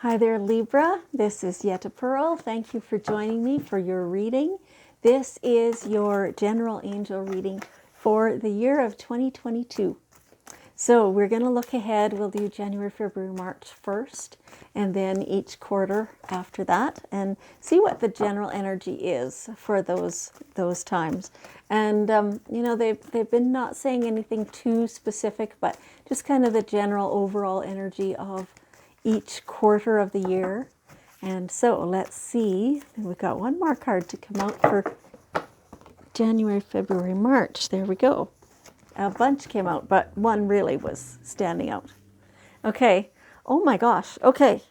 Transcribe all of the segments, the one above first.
Hi there, Libra. This is Yetta Pearl. Thank you for joining me for your reading. This is your general angel reading for the year of 2022. So we're going to look ahead. We'll do January, February, March first, and then each quarter after that, and see what the general energy is for those times. And they've been not saying anything too specific, but just kind of the general overall energy of each quarter of the year. And so let's see. We've got one more card to come out for January, February, March. There we go. A bunch came out, but one really was standing out. Okay. Oh my gosh. Okay.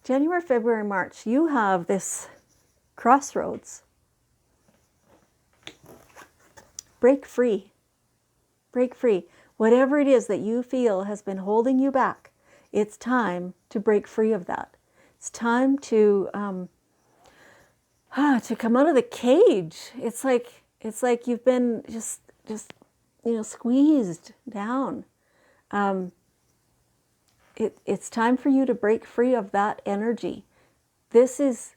January, February, March. You have this crossroads. Break free. Break free. Whatever it is that you feel has been holding you back, it's time to break free of that. It's time to come out of the cage. It's like you've been just squeezed down. It's time for you to break free of that energy. This is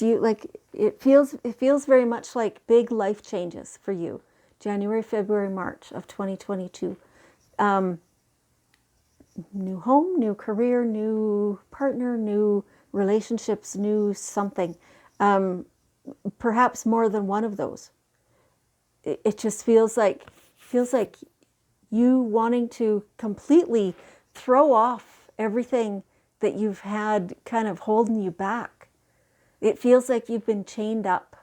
you. Like it feels very much like big life changes for you. January, February, March of 2022. New home, new career, new partner, new relationships, new something. Perhaps more than one of those. It just feels like you wanting to completely throw off everything that you've had kind of holding you back. It feels like you've been chained up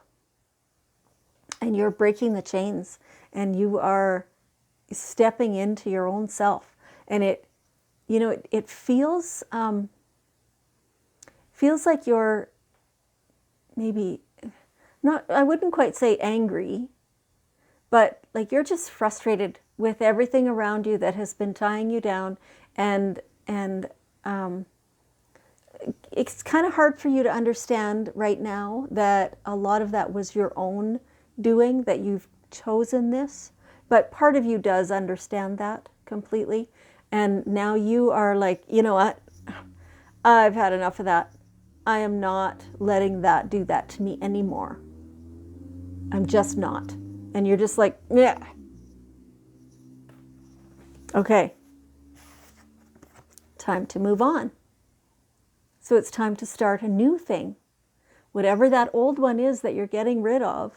and you're breaking the chains and you are stepping into your own self. And it feels like you're maybe not, I wouldn't quite say angry, but like you're just frustrated with everything around you that has been tying you down, and it's kind of hard for you to understand right now that a lot of that was your own doing, that you've chosen this, but part of you does understand that completely. And now you are like, you know what? I've had enough of that. I am not letting that do that to me anymore. I'm just not. And you're just like, yeah. Okay. Time to move on. So it's time to start a new thing. Whatever that old one is that you're getting rid of,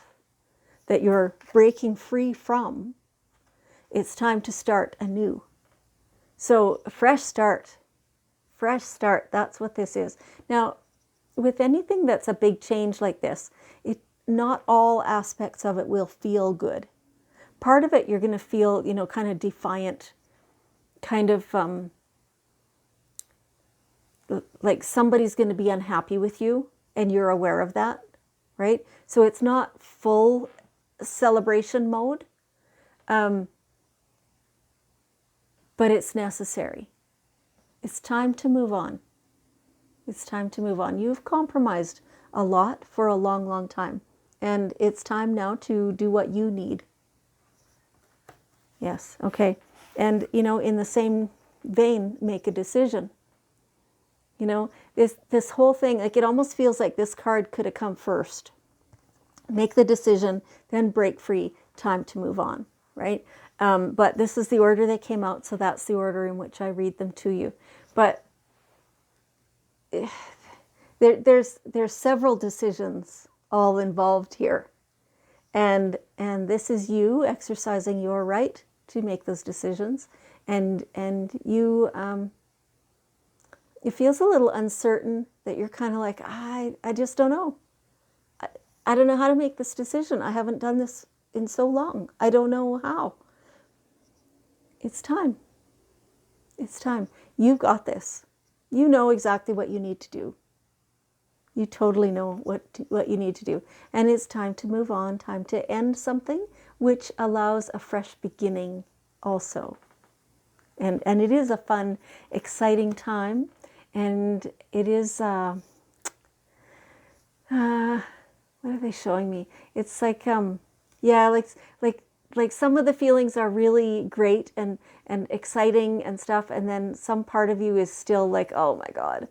that you're breaking free from, it's time to start anew. So a fresh start, that's what this is. Now, with anything that's a big change like this, not all aspects of it will feel good. Part of it you're going to feel, kind of defiant, kind of like somebody's going to be unhappy with you and you're aware of that, right? So it's not full celebration mode, but it's necessary. It's time to move on. It's time to move on. You've compromised a lot for a long, long time. And it's time now to do what you need. Yes, okay. And, in the same vein, make a decision. This whole thing, like it almost feels like this card could have come first. Make the decision, then break free. Time to move on, right? But this is the order they came out, so that's the order in which I read them to you. But there's several decisions all involved here, and this is you exercising your right to make those decisions, and you it feels a little uncertain, that you're kind of like, I just don't know. I don't know how to make this decision. I haven't done this in so long. I don't know how. It's time. It's time. You've got this. You know exactly what you need to do. You totally know what you need to do. And it's time to move on, time to end something, which allows a fresh beginning also. And it is a fun, exciting time. And it is, what are they showing me? It's like, like like some of the feelings are really great and exciting and stuff, and then some part of you is still like, oh my God,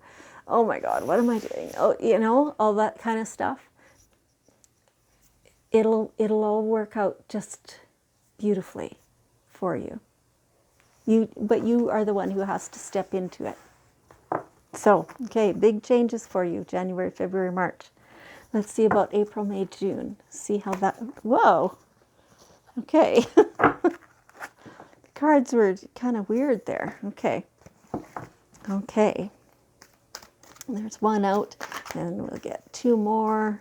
what am I doing? Oh, all that kind of stuff. It'll all work out just beautifully for you. But you are the one who has to step into it. So, okay, big changes for you, January, February, March. Let's see about April, May, June. See how that, whoa. Okay. The cards were kind of weird there. Okay. Okay. There's one out, and we'll get two more.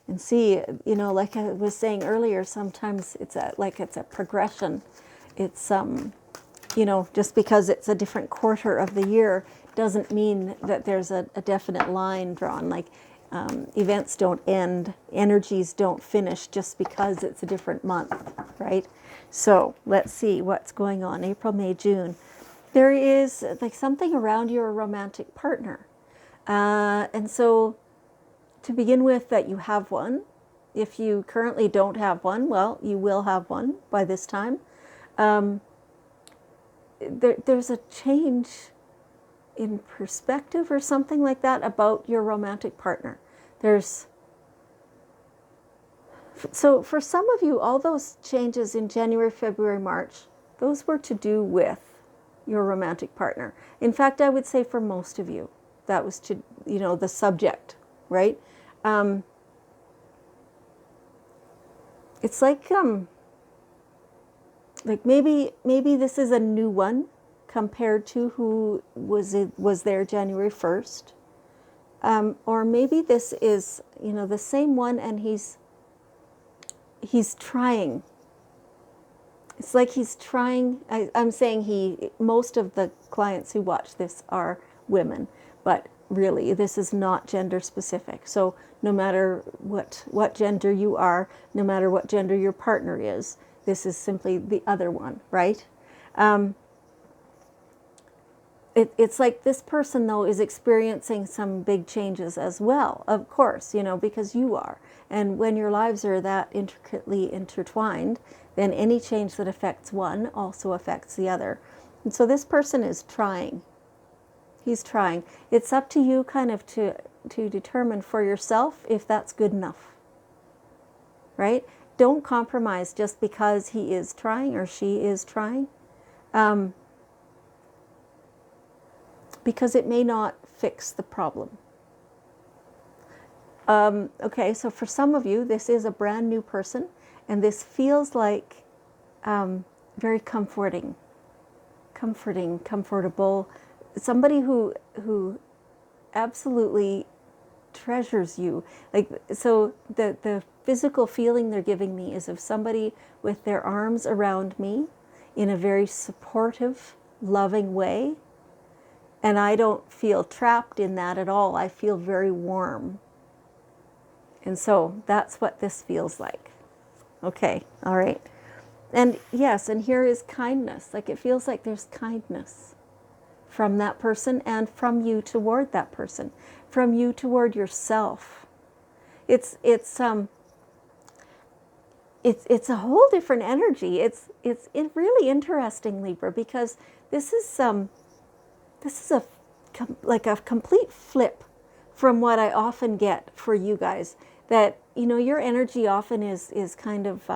And see, like I was saying earlier, sometimes it's a progression. It's just because it's a different quarter of the year doesn't mean that there's a definite line drawn. Like events don't end, energies don't finish just because it's a different month, right? So let's see what's going on. April, May, June. There is like something around your romantic partner. And so to begin with, that you have one. If you currently don't have one, well, you will have one by this time. There's a change in perspective or something like that about your romantic partner. So for some of you, all those changes in January, February, March, those were to do with your romantic partner. In fact, I would say for most of you, that was to, the subject, right? It's like maybe this is a new one compared to who was there January 1st. Or maybe this is, the same one, and he's trying. It's like he's trying. I'm saying most of the clients who watch this are women, but really this is not gender specific. So no matter what gender you are, no matter what gender your partner is, this is simply the other one, right? It's like this person, though, is experiencing some big changes as well, of course, because you are. And when your lives are that intricately intertwined, then any change that affects one also affects the other. And so this person is trying. He's trying. It's up to you kind of to determine for yourself if that's good enough, right? Don't compromise just because he is trying or she is trying. Because it may not fix the problem. Okay, so for some of you, this is a brand new person, and this feels like very comfortable. Somebody who absolutely treasures you. Like, so the physical feeling they're giving me is of somebody with their arms around me in a very supportive, loving way. And I don't feel trapped in that at all. I feel very warm. And so that's what this feels like. Okay, all right. And yes, and here is kindness. Like, it feels like there's kindness from that person and from you toward that person, from you toward yourself. It's a whole different energy. It's really interesting, Libra, because this is like a complete flip from what I often get for you guys. That, your energy often is kind of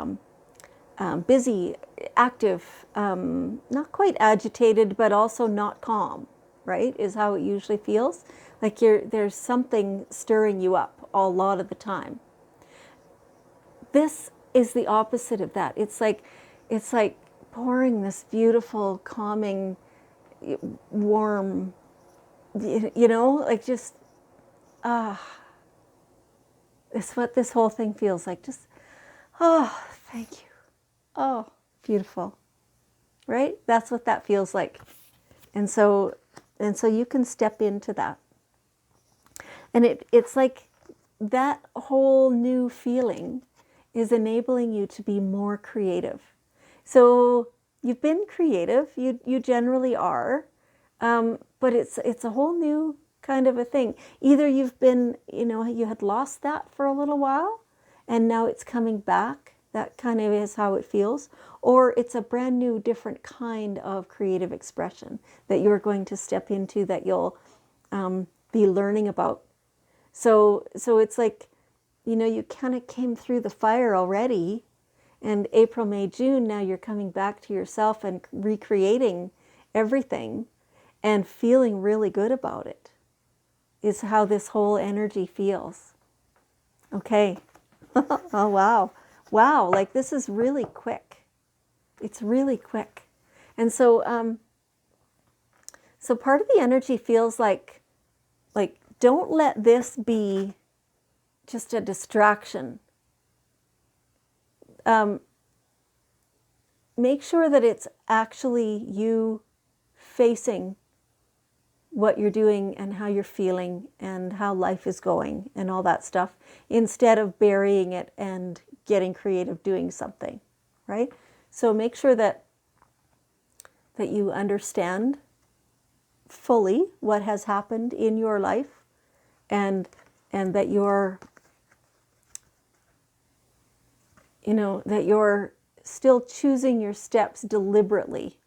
busy, active, not quite agitated, but also not calm, right? Is how it usually feels. Like there's something stirring you up a lot of the time. This is the opposite of that. It's like pouring this beautiful, calming, warm, like just, it's what this whole thing feels like. Just, oh, thank you. Oh, beautiful. Right? That's what that feels like. And so you can step into that. And it's like that whole new feeling is enabling you to be more creative. So you've been creative, you generally are, but it's a whole new kind of a thing. Either you've been, you had lost that for a little while, and now it's coming back That kind of is how it feels. Or it's a brand new, different kind of creative expression that you're going to step into, that you'll be learning about. So it's like, you kind of came through the fire already, and April, May, June, now you're coming back to yourself and recreating everything and feeling really good about it, is how this whole energy feels. Okay. Oh, wow. Wow. Like, this is really quick. It's really quick. And so, so part of the energy feels like don't let this be just a distraction. Make sure that it's actually you facing what you're doing and how you're feeling and how life is going and all that stuff, instead of burying it and getting creative doing something, right? So make sure that you understand fully what has happened in your life, and that you're that you're still choosing your steps deliberately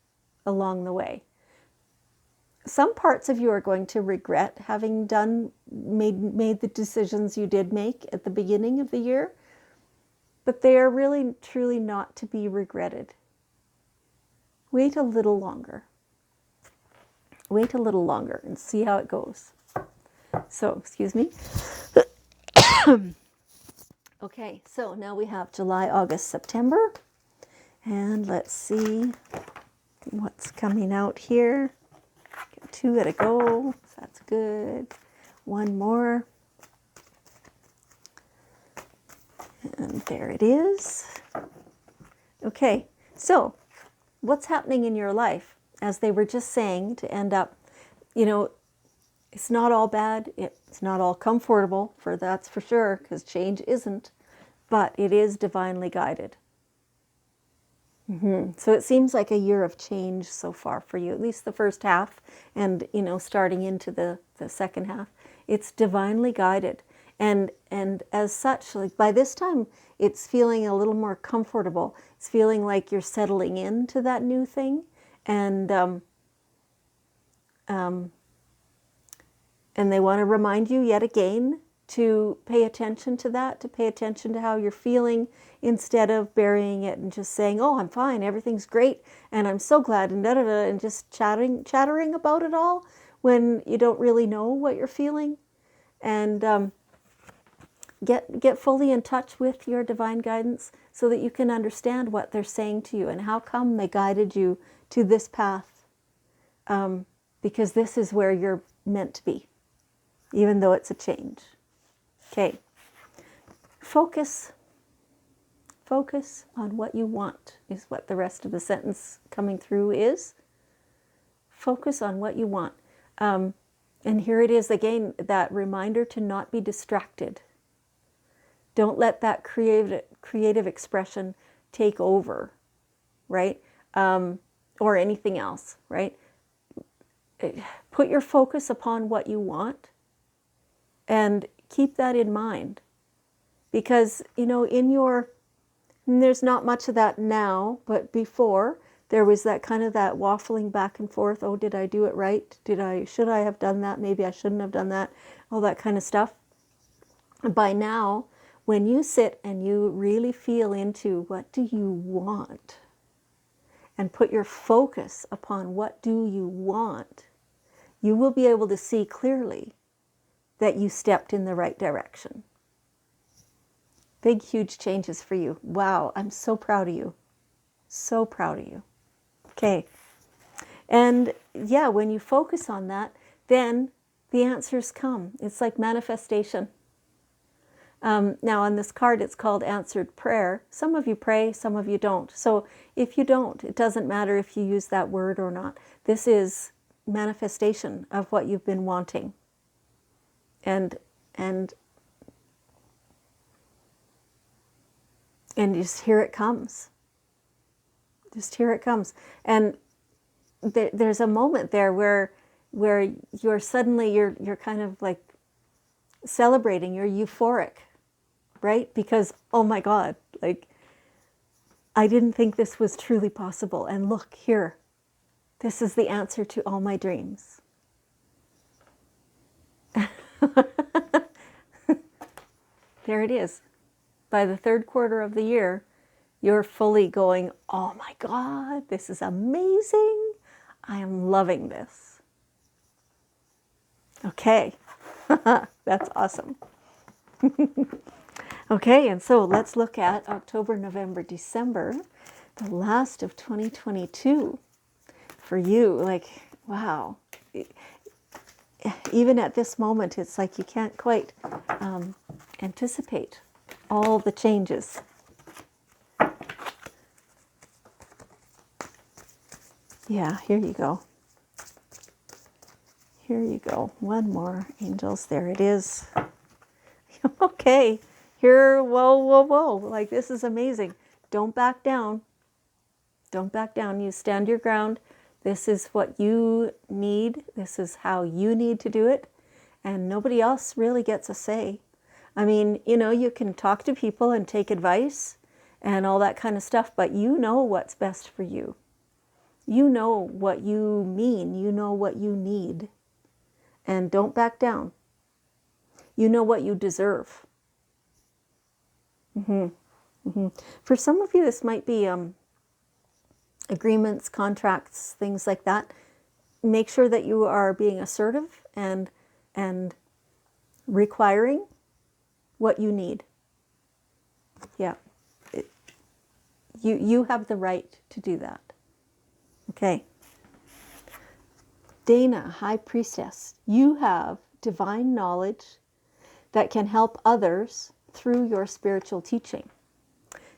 along the way. Some parts of you are going to regret having made the decisions you did make at the beginning of the year, but they are really truly not to be regretted. Wait a little longer. Wait a little longer and see how it goes. So, excuse me. Okay, so now we have July, August, September. And let's see what's coming out here. Get 2 at a go. That's good. 1 more. And there it is. Okay, so what's happening in your life? As they were just saying, to end up, it's not all bad. It's not all comfortable, that's for sure, because change isn't. But it is divinely guided. So it seems like a year of change so far for you, at least the first half, and starting into the second half. It's divinely guided, and as such, like, by this time, it's feeling a little more comfortable. It's feeling like you're settling into that new thing, and they want to remind you yet again to pay attention to that, to pay attention to how you're feeling, instead of burying it and just saying, oh, I'm fine, everything's great, and I'm so glad, and da-da-da, and just chattering about it all when you don't really know what you're feeling. And get fully in touch with your divine guidance so that you can understand what they're saying to you and how come they guided you to this path, because this is where you're meant to be, even though it's a change. Okay. Focus on what you want is what the rest of the sentence coming through is. Focus on what you want. And here it is again, that reminder to not be distracted. Don't let that creative expression take over, right? Or anything else, right? Put your focus upon what you want and keep that in mind. Because, there's not much of that now, but before there was that kind of that waffling back and forth. Oh, did I do it right? Should I have done that? Maybe I shouldn't have done that. All that kind of stuff. By now, when you sit and you really feel into what do you want and put your focus upon what do you want, you will be able to see clearly that you stepped in the right direction. Big, huge changes for you. Wow, I'm so proud of you. So proud of you. Okay. And yeah, when you focus on that, then the answers come. It's like manifestation. Now on this card, it's called answered prayer. Some of you pray, some of you don't. So if you don't, it doesn't matter if you use that word or not. This is manifestation of what you've been wanting. And just here it comes. Just here it comes. And there's a moment there where you're suddenly, you're kind of like celebrating, you're euphoric, right? Because, oh my God, like I didn't think this was truly possible. And look here, this is the answer to all my dreams. There it is. By the third quarter of the year, you're fully going, oh my God, this is amazing. I am loving this. Okay, that's awesome. Okay, and so let's look at October, November, December, the last of 2022 for you. Like, wow. Even at this moment, it's like you can't quite anticipate all the changes. Yeah, here you go. Here you go. One more, angels. There it is. Okay. Here, whoa, whoa, whoa. Like, this is amazing. Don't back down. Don't back down. You stand your ground. This is what you need. This is how you need to do it. And nobody else really gets a say. I mean, you know, you can talk to people and take advice and all that kind of stuff, but you know what's best for you. You know what you mean. You know what you need. And don't back down. You know what you deserve. For some of you, this might be agreements, contracts, things like that. Make sure that you are being assertive and requiring what you need. Yeah. You have the right to do that. Okay. Dana, High Priestess, you have divine knowledge that can help others through your spiritual teaching.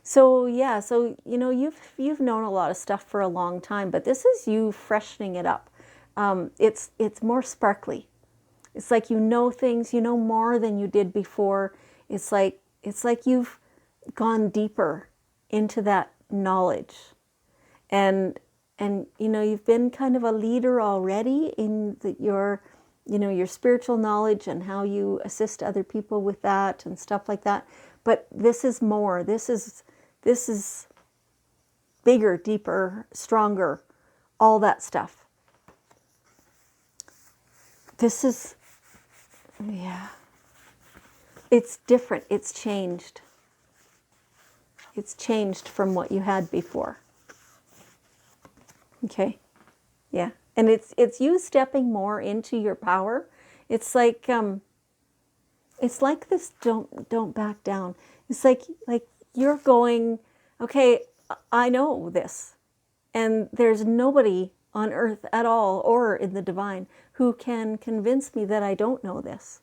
So yeah, so you know, you've known a lot of stuff for a long time, but this is you freshening it up. It's more sparkly. It's like you know things, you know more than you did before. It's like you've gone deeper into that knowledge, and you know, you've been kind of a leader already in your spiritual knowledge and how you assist other people with that and stuff like that. But this is more. This is bigger, deeper, stronger, all that stuff. This is, yeah, it's different. It's changed. It's changed from what you had before. Okay, yeah, and it's you stepping more into your power. It's like this. Don't back down. It's like you're going. Okay, I know this, and there's nobody on earth at all or in the divine who can convince me that I don't know this,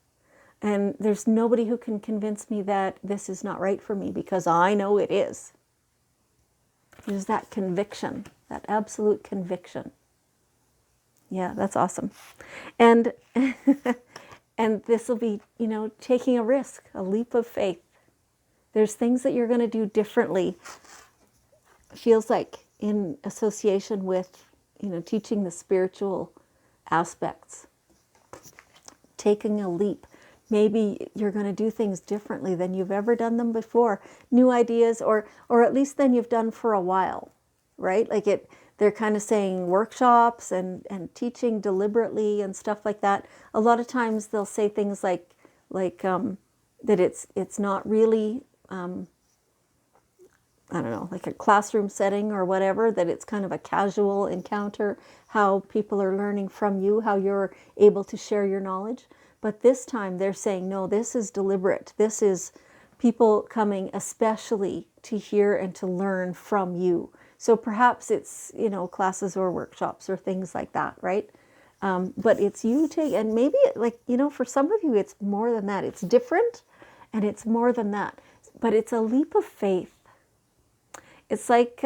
and there's nobody who can convince me that this is not right for me because I know it is. There's that conviction. That absolute conviction. Yeah, that's awesome. And and this will be, you know, taking a risk, a leap of faith. There's things that you're going to do differently. Feels like in association with, you know, teaching the spiritual aspects. Taking a leap. Maybe you're going to do things differently than you've ever done them before. New ideas, or at least than you've done for a while. Right? Like they're kind of saying workshops and teaching deliberately and stuff like that. A lot of times they'll say things like that it's not really, I don't know, like a classroom setting or whatever, that it's kind of a casual encounter, how people are learning from you, how you're able to share your knowledge. But this time they're saying, no, this is deliberate. This is people coming especially to hear and to learn from you. So perhaps it's, you know, classes or workshops or things like that, right? But it's you and maybe like, you know, for some of you, it's more than that. It's different and it's more than that, but it's a leap of faith. It's like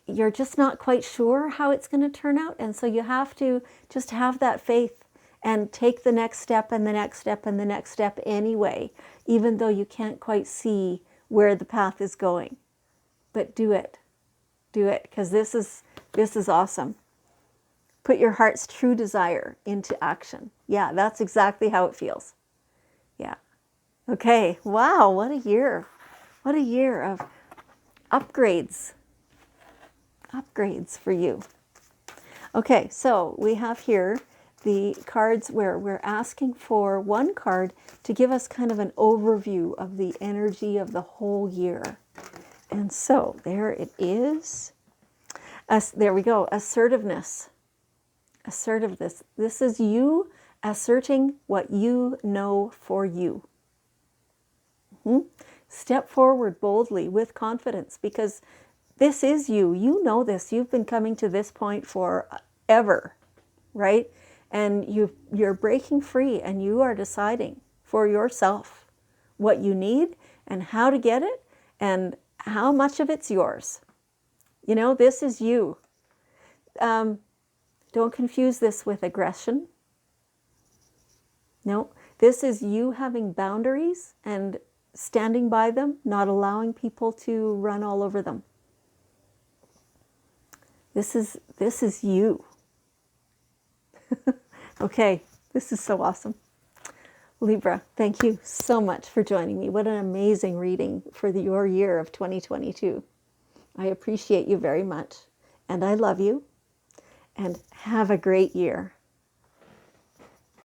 you're just not quite sure how it's going to turn out. And so you have to just have that faith and take the next step and the next step and the next step anyway, even though you can't quite see where the path is going. But do it, because this is awesome. Put your heart's true desire into action. Yeah, that's exactly how it feels. Yeah. Okay. Wow, what a year. What a year of upgrades. Upgrades for you. Okay, so we have here the cards where we're asking for one card to give us kind of an overview of the energy of the whole year. And so there it is. There we go. Assertiveness. Assertiveness. This is you asserting what you know for you. Step forward boldly with confidence, because this is you. You know this. You've been coming to this point forever, right? And you're breaking free, and you are deciding for yourself what you need and how to get it and how much of it's yours. You know, this is you. Don't confuse this with aggression. No, this is you having boundaries and standing by them, not allowing people to run all over them. This is you. Okay, this is so awesome. Libra, thank you so much for joining me. What an amazing reading for your year of 2022. I appreciate you very much, and I love you, and have a great year.